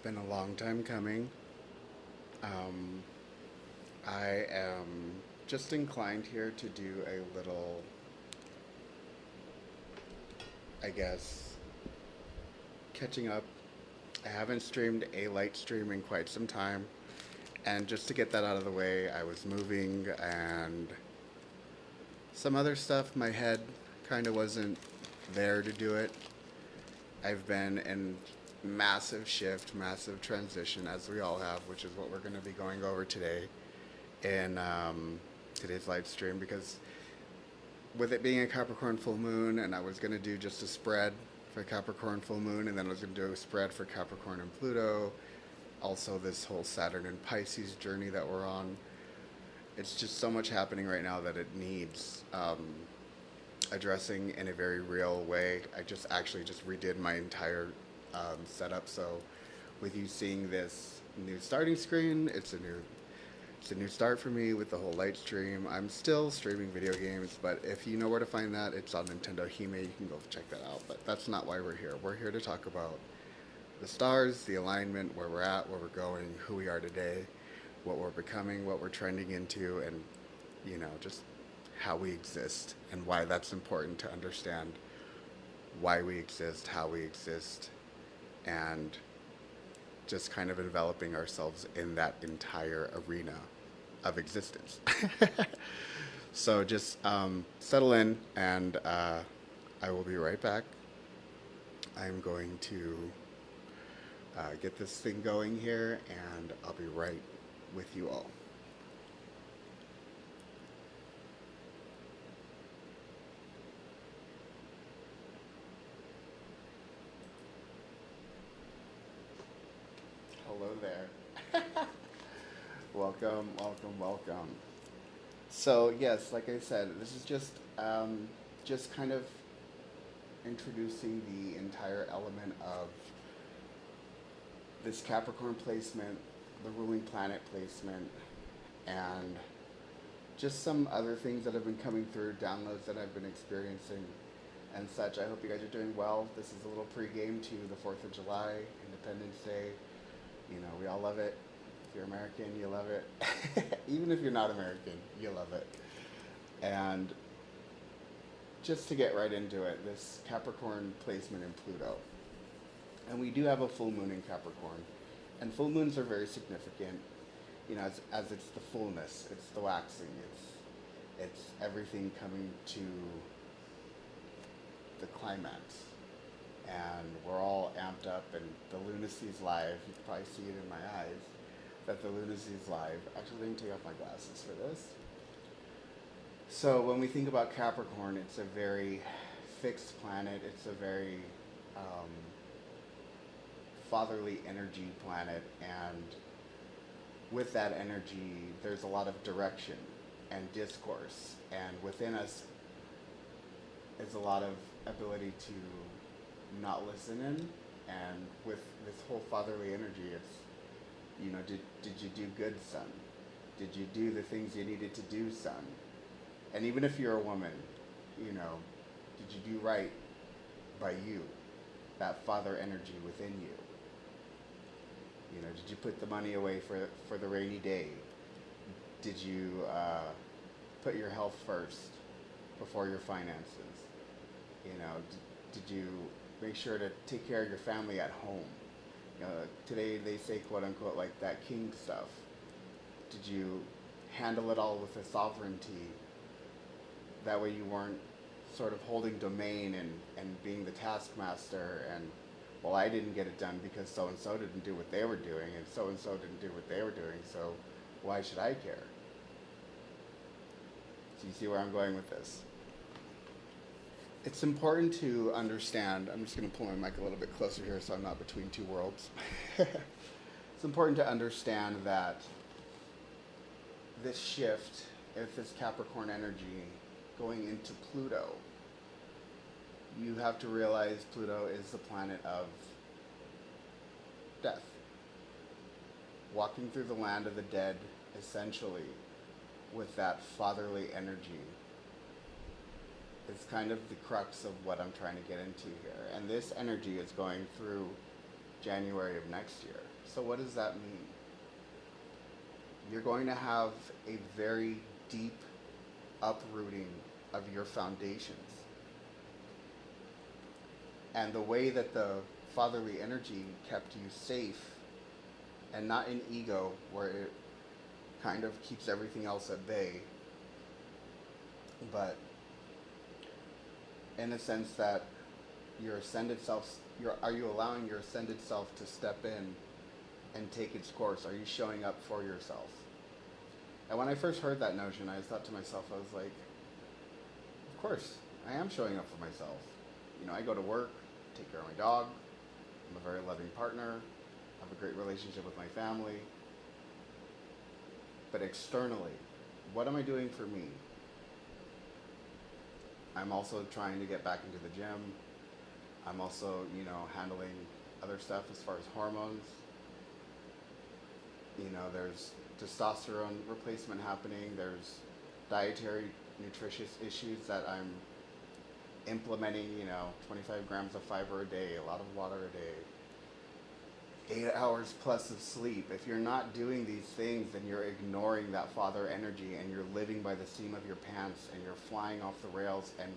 been a long time coming. Um, I am just inclined here to do a little, I guess, catching up. I haven't streamed a light stream in quite some time. And just to get that out of the way, I was moving and some other stuff. My head kind of wasn't there to do it. I've been in massive shift, massive transition, as we all have, which is what we're going to be going over today in today's live stream. Because with it being a Capricorn full moon, and I was going to do just a spread for Capricorn full moon, and then I was going to do a spread for Capricorn and Pluto. Also, this whole Saturn and Pisces journey that we're on. It's just so much happening right now that it needs addressing in a very real way. I just actually just redid my entire setup. So, with you seeing this new starting screen, it's a new start for me with the whole light stream. I'm still streaming video games, but if you know where to find that, it's on Nintendo Hime. You can go check that out. But that's not why we're here. We're here to talk about the stars, the alignment, where we're at, where we're going, who we are today, what we're becoming, what we're trending into, and just how we exist and why that's important to understand why we exist, how we exist, and just kind of enveloping ourselves in that entire arena of existence. So just settle in, and I will be right back. I'm going to get this thing going here, and I'll be right with you all. Hello there. Welcome, welcome, welcome. So yes, like I said, this is just kind of introducing the entire element of this Capricorn placement, the ruling planet placement, and just some other things that have been coming through, downloads that I've been experiencing and such. I hope you guys are doing well. This is a little pregame to the 4th of July, Independence Day. You know, we all love it. If you're American, you love it. Even if you're not American, you love it. And just to get right into it, this Capricorn placement in Pluto. And we do have a full moon in Capricorn. And full moons are very significant, as it's the fullness, it's the waxing, it's everything coming to the climax. And we're all amped up, and the lunacy's live. You can probably see it in my eyes that the lunacy's live. Actually, let me take off my glasses for this. So when we think about Capricorn, it's a very fixed planet. It's a very fatherly energy planet, and with that energy, there's a lot of direction and discourse, and within us is a lot of ability to not listen in. And with this whole fatherly energy, it's, did you do good, son? Did you do the things you needed to do, son? And even if you're a woman, did you do right by you? That father energy within you. Did you put the money away for the rainy day? Did you put your health first before your finances? Did you make sure to take care of your family at home? Today they say, quote unquote, like that king stuff. Did you handle it all with a sovereignty? That way you weren't sort of holding domain and being the taskmaster, and, well, I didn't get it done because so-and-so didn't do what they were doing, and so-and-so didn't do what they were doing, so why should I care? So you see where I'm going with this? It's important to understand, I'm just going to pull my mic a little bit closer here so I'm not between two worlds. It's important to understand that this shift, if this Capricorn energy going into Pluto, you have to realize Pluto is the planet of death. Walking through the land of the dead, essentially, with that fatherly energy is kind of the crux of what I'm trying to get into here. And this energy is going through January of next year. So what does that mean? You're going to have a very deep uprooting of your foundations. And the way that the fatherly energy kept you safe and not in ego where it kind of keeps everything else at bay, but in a sense that your ascended self, are you allowing your ascended self to step in and take its course? Are you showing up for yourself? And when I first heard that notion, I thought to myself, I was like, of course, I am showing up for myself. You know, I go to work, take care of my dog, I'm a very loving partner, have a great relationship with my family. But externally, what am I doing for me? I'm also trying to get back into the gym. I'm also, you know, handling other stuff as far as hormones. You know, there's testosterone replacement happening. There's dietary, nutritious issues that I'm implementing, you know, 25 grams of fiber a day, a lot of water a day, 8 hours plus of sleep. If you're not doing these things, then you're ignoring that father energy and you're living by the seam of your pants and you're flying off the rails. And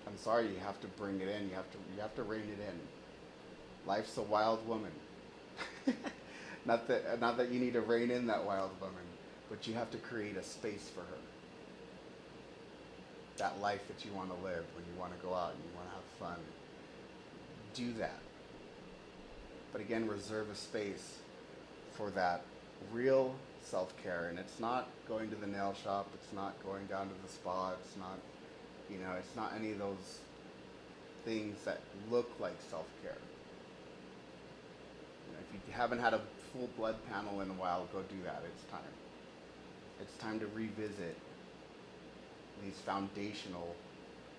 I'm sorry, you have to bring it in. You have to rein it in. Life's a wild woman. Not that you need to rein in that wild woman, but you have to create a space for her. That life that you want to live when you want to go out and you want to have fun. Do that. But again, reserve a space for that real self-care. And it's not going to the nail shop. It's not going down to the spa. It's not, you know, it's not any of those things that look like self-care. You know, if you haven't had a full blood panel in a while, go do that. It's time. It's time to revisit these foundational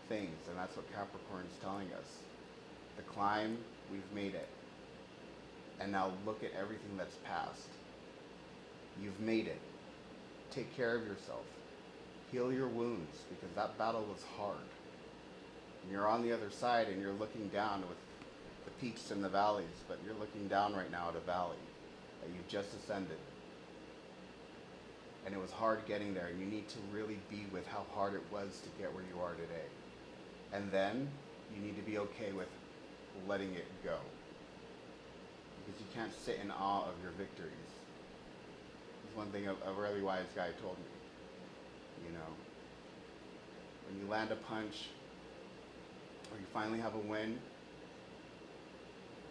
things. And that's what Capricorn's telling us. The climb, we've made it. And now look at everything that's passed. You've made it. Take care of yourself. Heal your wounds, because that battle was hard. And you're on the other side and you're looking down with the peaks and the valleys, but you're looking down right now at a valley that you've just ascended. And it was hard getting there, and you need to really be with how hard it was to get where you are today. And then you need to be okay with letting it go. Because you can't sit in awe of your victories. It's one thing a really wise guy told me. You know, when you land a punch, or you finally have a win,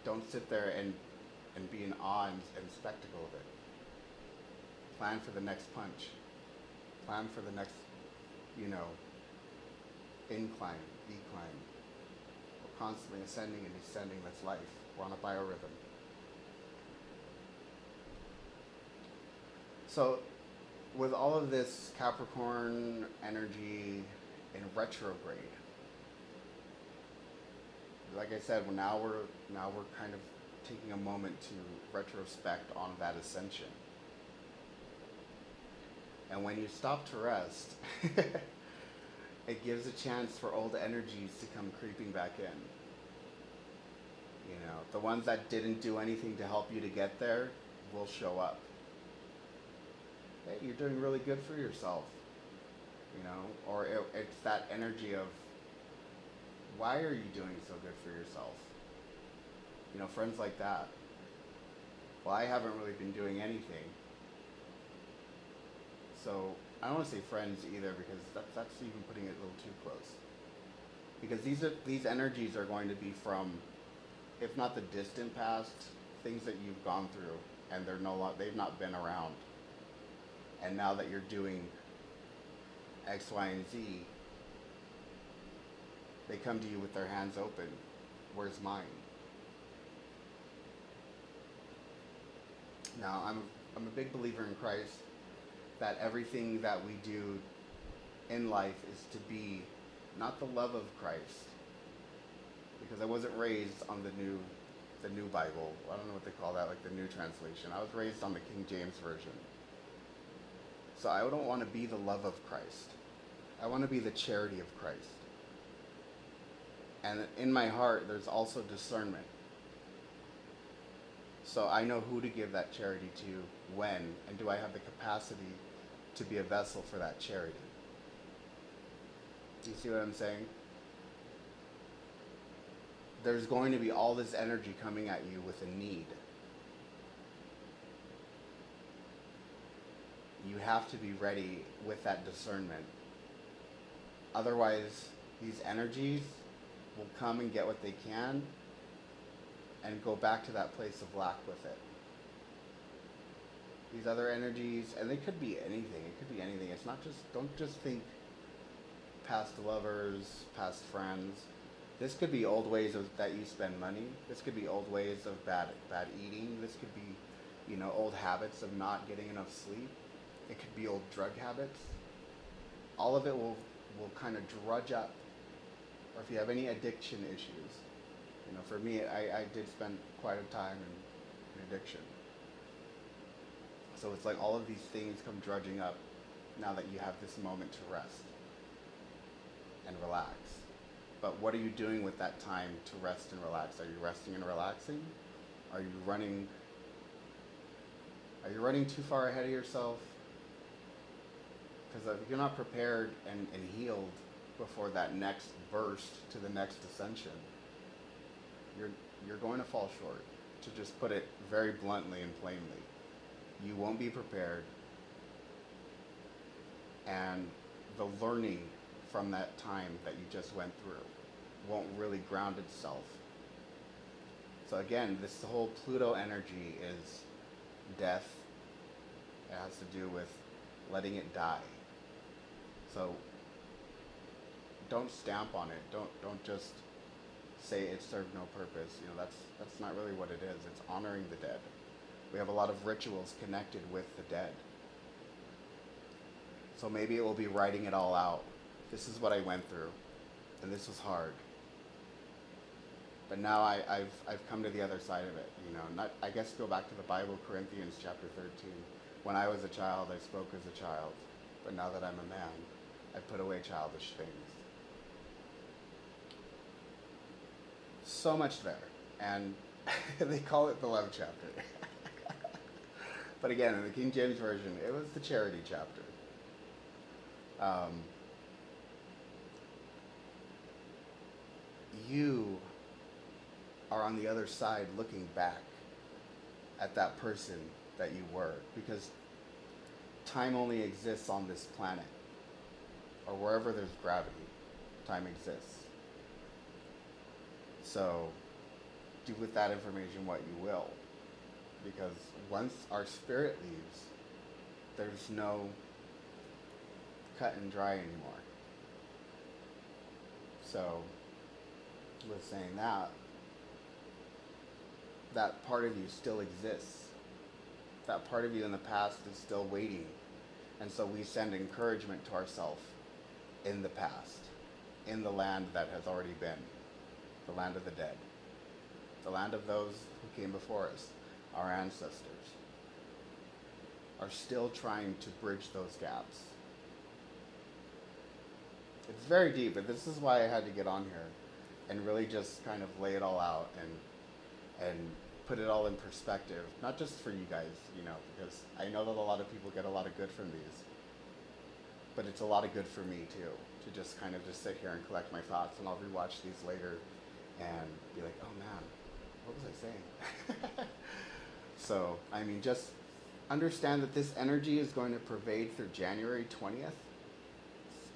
don't sit there and be in awe and spectacle of it. Plan for the next punch. Plan for the next, you know, incline, decline. We're constantly ascending and descending. That's life. We're on a biorhythm. So, with all of this Capricorn energy in retrograde, like I said, now we're kind of taking a moment to retrospect on that ascension. And when you stop to rest, it gives a chance for old energies to come creeping back in. You know, the ones that didn't do anything to help you to get there will show up. Hey, you're doing really good for yourself. You know, or it's that energy of, why are you doing so good for yourself? You know, friends like that. Well, I haven't really been doing anything. So I don't want to say friends either, because that's even putting it a little too close. Because these energies are going to be from, if not the distant past, things that you've gone through, and they've not been around. And now that you're doing X, Y, and Z, they come to you with their hands open. Where's mine? Now, I'm a big believer in Christ, that everything that we do in life is to be not the love of Christ, because I wasn't raised on the new Bible. I don't know what they call that, like the new translation. I was raised on the King James Version. So I don't want to be the love of Christ. I want to be the charity of Christ. And in my heart, there's also discernment. So I know who to give that charity to, when, and do I have the capacity to be a vessel for that charity? You see what I'm saying? There's going to be all this energy coming at you with a need. You have to be ready with that discernment. Otherwise, these energies will come and get what they can and go back to that place of lack with it. These other energies, and they could be anything. It could be anything. It's not just, don't just think past lovers, past friends. This could be old ways that you spend money. This could be old ways of bad eating. This could be, old habits of not getting enough sleep. It could be old drug habits. All of it will kind of drudge up. Or if you have any addiction issues. For me, I did spend quite a time in addiction. So it's like all of these things come drudging up now that you have this moment to rest and relax. But what are you doing with that time to rest and relax? Are you resting and relaxing? Are you running too far ahead of yourself? Because if you're not prepared and healed before that next burst to the next ascension, you're going to fall short. To just put it very bluntly and plainly, you won't be prepared, and the learning from that time that you just went through won't really ground itself. So again, this whole Pluto energy is death. It has to do with letting it die. So don't stamp on it. Don't just say it served no purpose. That's not really what it is. It's honoring the dead. We have a lot of rituals connected with the dead. So maybe it will be writing it all out. This is what I went through, and this was hard. But now I've come to the other side of it. I guess go back to the Bible, Corinthians chapter 13. When I was a child, I spoke as a child, but now that I'm a man, I put away childish things. So much there, and they call it the love chapter. But again, in the King James Version, it was the charity chapter. You are on the other side looking back at that person that you were, because time only exists on this planet, or wherever there's gravity, time exists. So do with that information what you will, because once our spirit leaves, there's no cut and dry anymore. So with saying that part of you still exists. That part of you in the past is still waiting. And so we send encouragement to ourselves in the past, in the land that has already been, the land of the dead, the land of those who came before us. Our ancestors are still trying to bridge those gaps. It's very deep, but this is why I had to get on here and really just kind of lay it all out and put it all in perspective, not just for you guys, because I know that a lot of people get a lot of good from these, but it's a lot of good for me too, to just kind of just sit here and collect my thoughts, and I'll rewatch these later and be like, oh man, what was I saying? So, just understand that this energy is going to pervade through January 20th.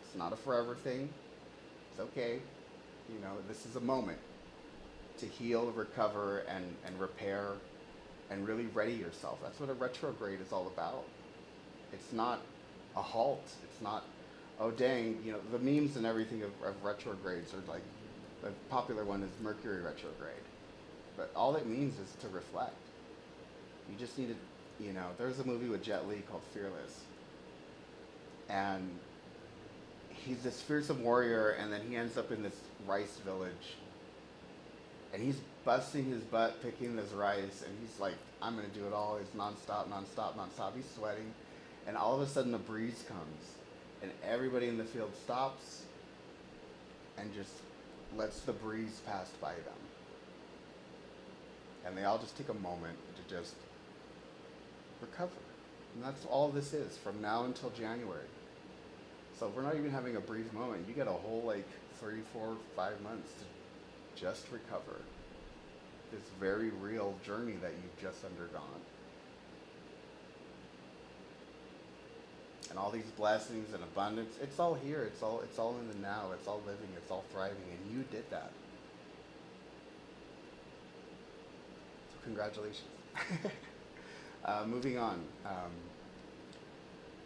It's not a forever thing. It's okay. This is a moment to heal, recover, and repair, and really ready yourself. That's what a retrograde is all about. It's not a halt. It's not, oh dang, the memes and everything of retrogrades are like, the popular one is Mercury retrograde. But all it means is to reflect. You just need to, there's a movie with Jet Li called Fearless. And he's this fearsome warrior, and then he ends up in this rice village. And he's busting his butt picking this rice, and he's like, I'm going to do it all. It's nonstop. He's sweating. And all of a sudden a breeze comes, and everybody in the field stops and just lets the breeze pass by them. And they all just take a moment to just recover. And that's all this is from now until January. So if we're not even having a brief moment, you get a whole like 3, 4, 5 months to just recover this very real journey that you've just undergone. And all these blessings and abundance, it's all here. It's all in the now. It's all living. It's all thriving. And you did that. So congratulations. Moving on.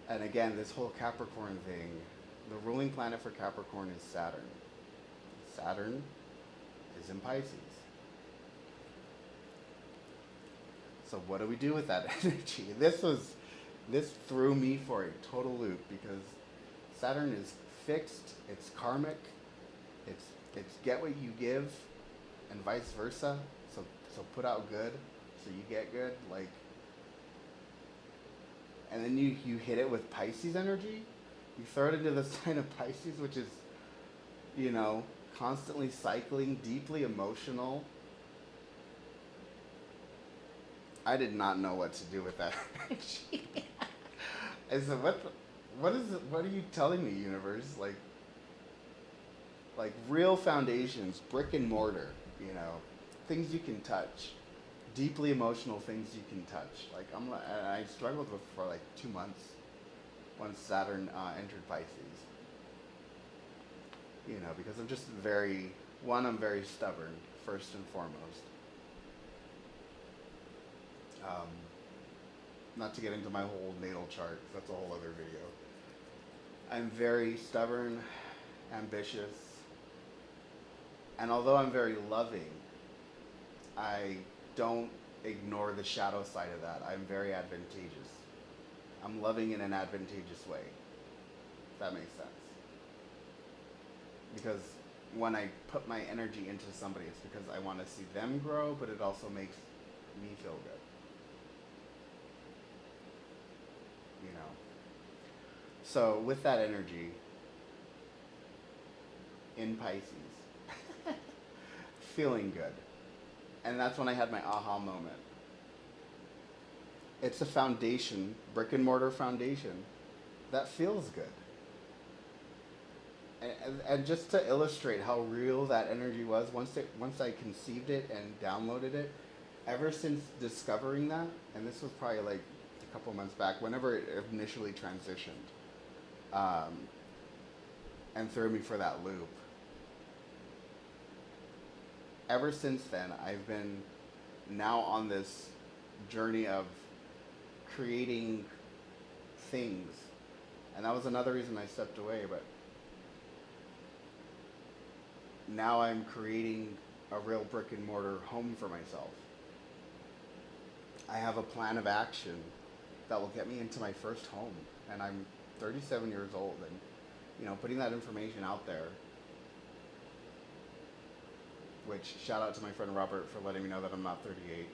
And again, this whole Capricorn thing, the ruling planet for Capricorn is Saturn. Saturn is in Pisces. So what do we do with that energy? This threw me for a total loop because Saturn is fixed, it's karmic, it's get what you give, and vice versa. So put out good, so you get good. Like, and then you hit it with Pisces energy. You throw it into the sign of Pisces, which is, constantly cycling, deeply emotional. I did not know what to do with that energy. I said, what are you telling me, universe? Like real foundations, brick and mortar, things you can touch, deeply emotional things you can touch. Like I struggled with for like 2 months once Saturn entered Pisces. Because I'm just I'm very stubborn, first and foremost. Not to get into my whole natal chart, that's a whole other video. I'm very stubborn, ambitious, and although I'm very loving, I don't ignore the shadow side of that. I'm very advantageous. I'm loving in an advantageous way, if that makes sense. Because when I put my energy into somebody, it's because I want to see them grow, but it also makes me feel good. So with that energy in Pisces, feeling good. And that's when I had my aha moment. It's a foundation, brick and mortar foundation, that feels good. And just to illustrate how real that energy was, once I conceived it and downloaded it, ever since discovering that, and this was probably like a couple months back, whenever it initially transitioned, and threw me for that loop. Ever since then, I've been now on this journey of creating things. And that was another reason I stepped away, but now I'm creating a real brick and mortar home for myself. I have a plan of action that will get me into my first home, and I'm 37 years old, and putting that information out there, which shout out to my friend Robert for letting me know that I'm not 38.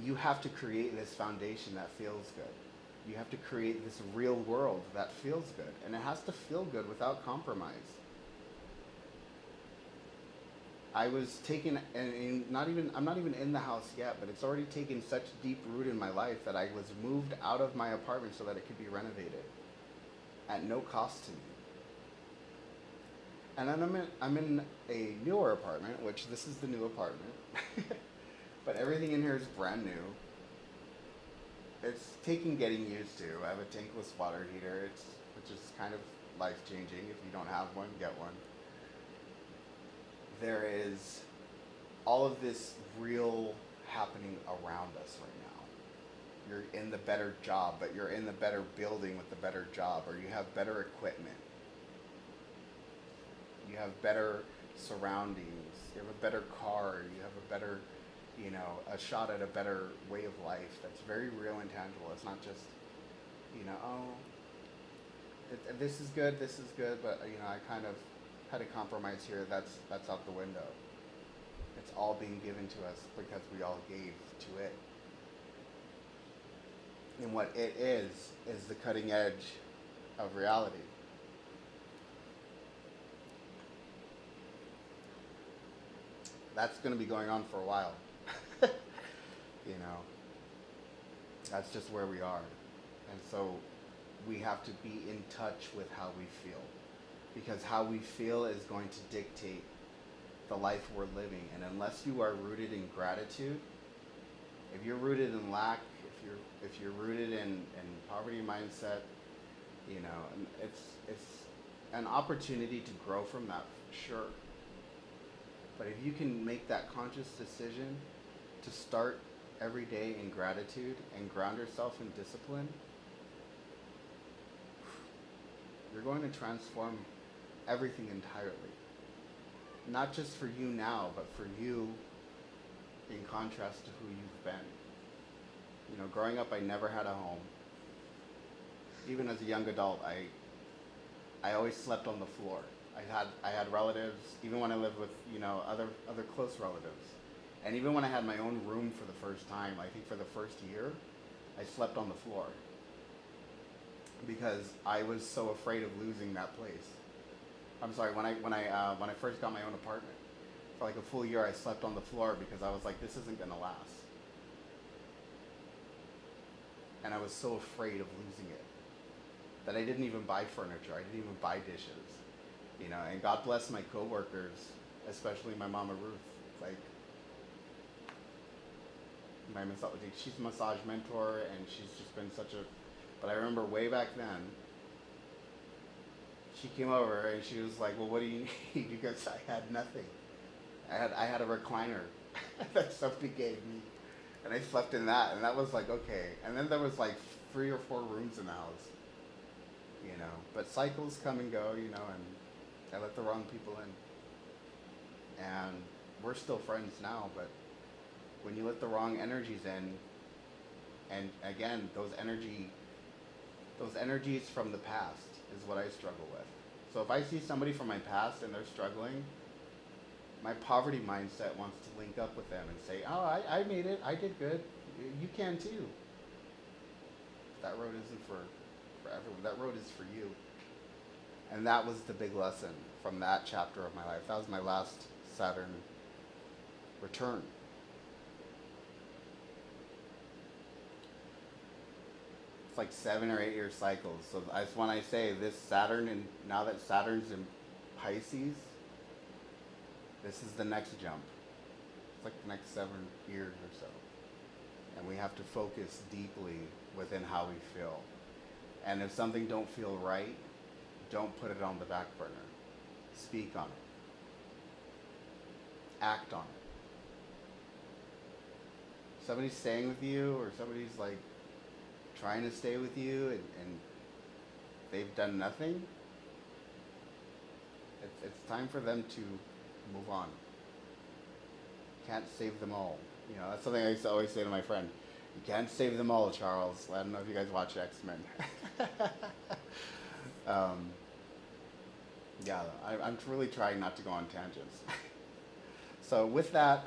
You have to create this foundation that feels good. You have to create this real world that feels good, and it has to feel good without compromise. I was taken, and I'm not even in the house yet, but it's already taken such deep root in my life that I was moved out of my apartment so that it could be renovated at no cost to me. And then I'm in a newer apartment, which this is the new apartment, but everything in here is brand new. It's taking getting used to. I have a tankless water heater, which is kind of life-changing. If you don't have one, get one. There is all of this real happening around us right now. You're in the better job, but you're in the better building with the better job, or you have better equipment. You have better surroundings. You have a better car. You have a better, a shot at a better way of life that's very real and tangible. It's not just, this is good, but, I kind of had a compromise here, that's out the window. It's all being given to us because we all gave to it. And what it is the cutting edge of reality. that's going to be going on for a while. You know, that's just where we are. And so we have to be in touch with how we feel, because how we feel is going to dictate the life we're living. And unless you are rooted in gratitude, if you're rooted in lack, if you're rooted in poverty mindset, you know, it's an opportunity to grow from that, sure. But if you can make that conscious decision to start every day in gratitude and ground yourself in discipline, you're going to transform everything entirely. Not just for you now, but for you in contrast to who you've been. You know, growing up, I never had a home. Even as a young adult, I always slept on the floor. I had relatives, even when I lived with, you know, other close relatives. And even when I had my own room for the first time, I think for the first year, I slept on the floor. Because I was so afraid of losing that place. I'm sorry, when I first got my own apartment, for like a full year I slept on the floor because I was like, this isn't gonna last. And I was so afraid of losing it that I didn't even buy furniture. I didn't even buy dishes. You know, and God bless my coworkers, especially my mama Ruth. Like, she's a massage mentor, and she's just been such a. But I remember way back then, she came over and she was like, "Well, what do you need?" Because I had nothing. I had a recliner that somebody gave me, and I slept in that, and that was like okay. And then there was like 3 or 4 rooms in the house. You know, but cycles come and go, you know, and I let the wrong people in. And we're still friends now, but when you let the wrong energies in, and again, those energies from the past is what I struggle with. So if I see somebody from my past and they're struggling, my poverty mindset wants to link up with them and say, oh, I made it, I did good, you can too. That road isn't for everyone. That road is for you. And that was the big lesson from that chapter of my life. That was my last Saturn return. It's like 7 or 8 year cycles. So that's when I say this Saturn, and now that Saturn's in Pisces, this is the next jump. It's like the next 7 years or so. And we have to focus deeply within how we feel. And if something don't feel right, don't put it on the back burner. Speak on it. Act on it. Somebody's staying with you, or somebody's like trying to stay with you, and they've done nothing. It's time for them to move on. Can't save them all. You know, that's something I used to always say to my friend. You can't save them all, Charles. I don't know if you guys watch X-Men. Yeah, I'm really trying not to go on tangents. So with that,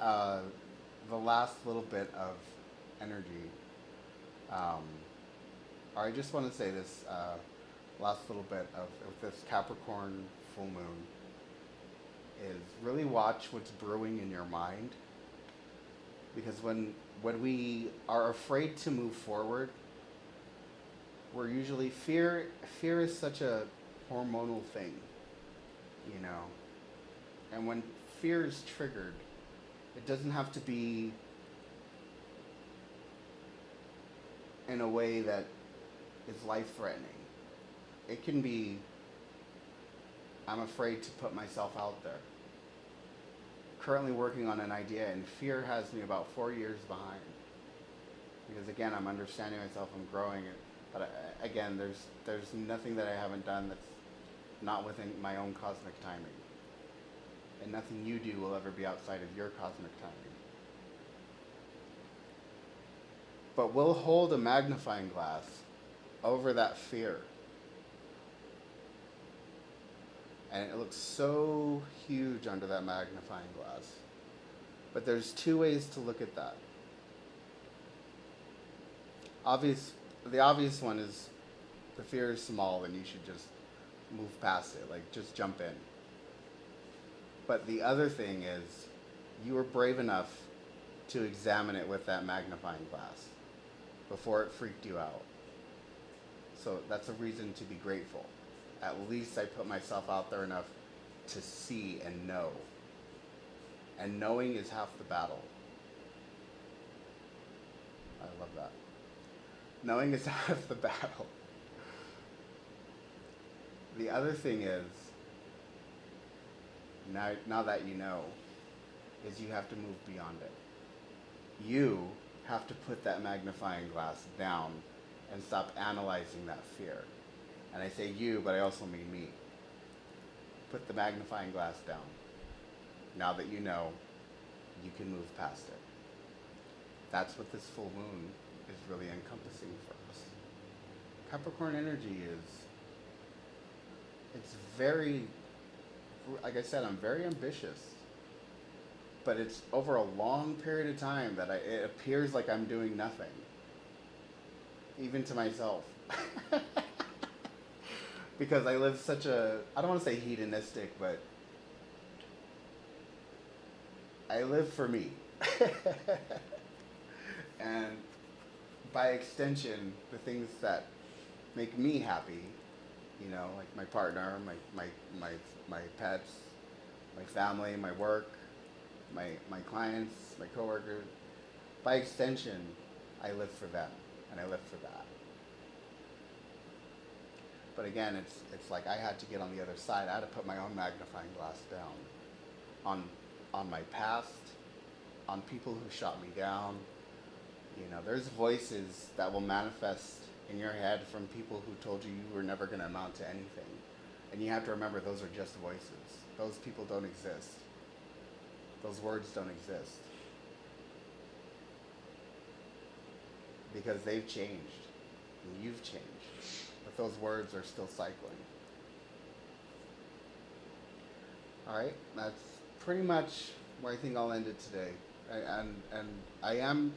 the last little bit of energy, I just want to say this last little bit of this Capricorn full moon is really watch what's brewing in your mind. Because when we are afraid to move forward, we're usually fear is such a hormonal thing, you know. And when fear is triggered, it doesn't have to be in a way that is life-threatening. It can be, I'm afraid to put myself out there. Currently working on an idea, and fear has me about 4 years behind. Because again, I'm understanding myself, I'm growing it. But again, there's nothing that I haven't done that's not within my own cosmic timing. And nothing you do will ever be outside of your cosmic timing. But we'll hold a magnifying glass over that fear. And it looks so huge under that magnifying glass. But there's 2 ways to look at that. The obvious one is the fear is small and you should just move past it, like just jump in. But the other thing is you were brave enough to examine it with that magnifying glass before it freaked you out. So that's a reason to be grateful. At least I put myself out there enough to see and know. And knowing is half the battle. I love that. Knowing is half the battle. The other thing is, now that you know, is you have to move beyond it. You have to put that magnifying glass down and stop analyzing that fear. And I say you, but I also mean me. Put the magnifying glass down. Now that you know, you can move past it. That's what this full moon is really encompassing for us. Capricorn energy it's very, like I said, I'm very ambitious. But it's over a long period of time that it appears like I'm doing nothing. Even to myself. Because I live such a, I don't want to say hedonistic, but I live for me. And by extension, the things that make me happy, you know, like my partner, my pets, my family, my work, my clients, my coworkers, by extension, I live for them, and I live for that. But again, it's like I had to get on the other side. I had to put my own magnifying glass down on my past, on people who shot me down. You know, there's voices that will manifest in your head from people who told you you were never going to amount to anything. And you have to remember those are just voices. Those people don't exist. Those words don't exist. Because they've changed. And you've changed. But those words are still cycling. Alright, that's pretty much where I think I'll end it today. And I am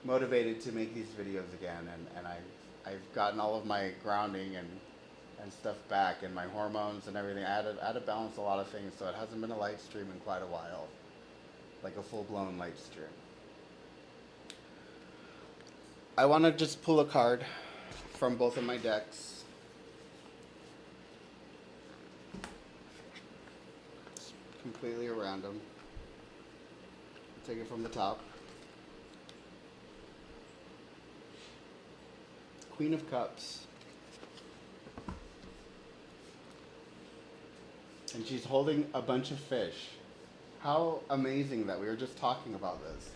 motivated to make these videos again, and I've gotten all of my grounding and stuff back, and my hormones and everything. I had to balance a lot of things, so it hasn't been a light stream in quite a while, like a full-blown light stream. I want to just pull a card from both of my decks. It's completely random. Take it from the top. Queen of Cups. And she's holding a bunch of fish. How amazing that we were just talking about this.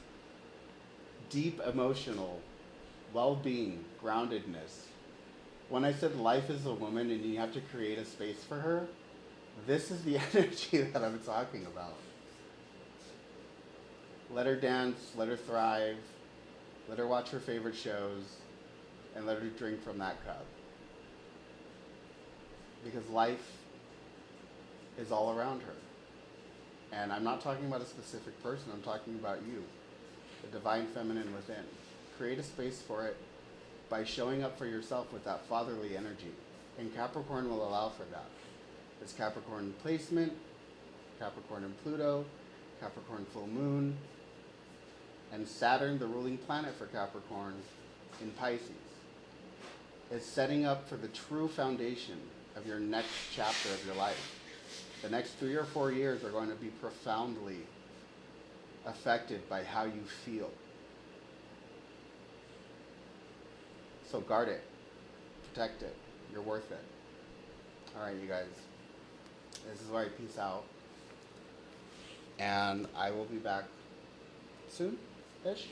Deep emotional well-being, groundedness. When I said life is a woman and you have to create a space for her, this is the energy that I'm talking about. Let her dance, let her thrive, let her watch her favorite shows, and let her drink from that cup. Because life is all around her. And I'm not talking about a specific person, I'm talking about you, the divine feminine within. Create a space for it by showing up for yourself with that fatherly energy. And Capricorn will allow for that. It's Capricorn placement, Capricorn and Pluto, Capricorn full moon, and Saturn, the ruling planet for Capricorn, in Pisces. Is setting up for the true foundation of your next chapter of your life. The next 3 or 4 years are going to be profoundly affected by how you feel. So guard it, protect it, you're worth it. All right, you guys, this is where I peace out. And I will be back soon-ish.